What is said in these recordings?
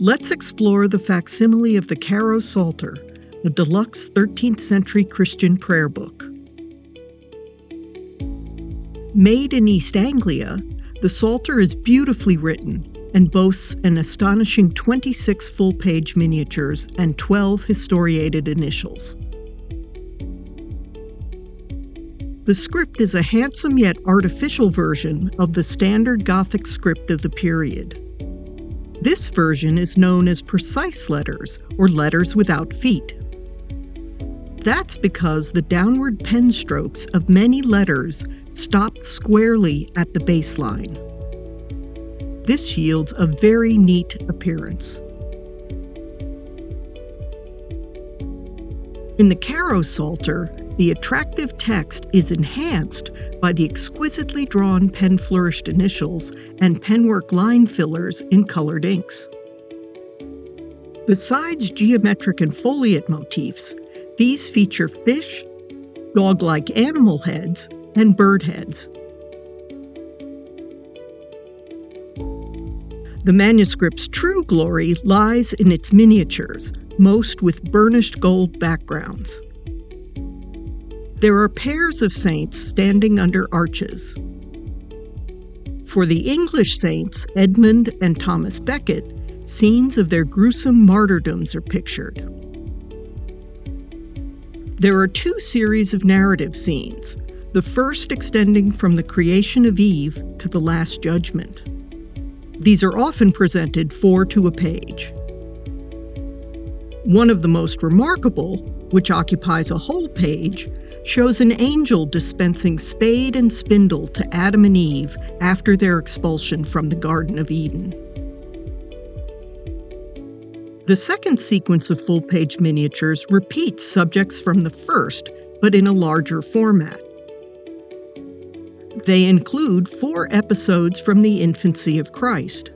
Let's explore the facsimile of the Carrow Psalter, a deluxe 13th century Christian prayer book. Made in East Anglia, the Psalter is beautifully written and boasts an astonishing 26 full-page miniatures and 12 historiated initials. The script is a handsome yet artificial version of the standard Gothic script of the period. This version is known as precise letters, or letters without feet. That's because the downward pen strokes of many letters stopped squarely at the baseline. This yields a very neat appearance. In the Carrow Psalter, the attractive text is enhanced by the exquisitely drawn pen-flourished initials and penwork line fillers in colored inks. Besides geometric and foliate motifs, these feature fish, dog-like animal heads, and bird heads. The manuscript's true glory lies in its miniatures, most with burnished gold backgrounds. There are pairs of saints standing under arches. For the English saints, Edmund and Thomas Becket, scenes of their gruesome martyrdoms are pictured. There are two series of narrative scenes, the first extending from the creation of Eve to the Last Judgment. These are often presented 4 to a page. One of the most remarkable, which occupies a whole page, shows an angel dispensing spade and spindle to Adam and Eve after their expulsion from the Garden of Eden. The second sequence of full-page miniatures repeats subjects from the first, but in a larger format. They include 4 episodes from the infancy of Christ: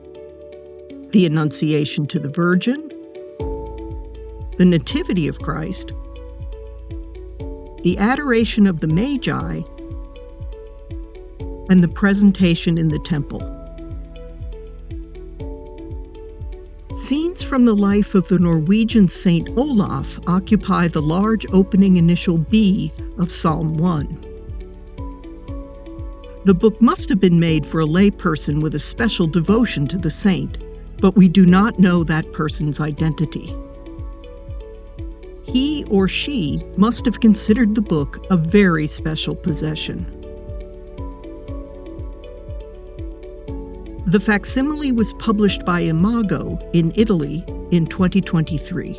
the Annunciation to the Virgin, the Nativity of Christ, the Adoration of the Magi, and the Presentation in the Temple. Scenes from the life of the Norwegian Saint Olaf occupy the large opening initial B of Psalm 1. The book must have been made for a layperson with a special devotion to the saint, but we do not know that person's identity. He or she must have considered the book a very special possession. The facsimile was published by Imago in Italy in 2023.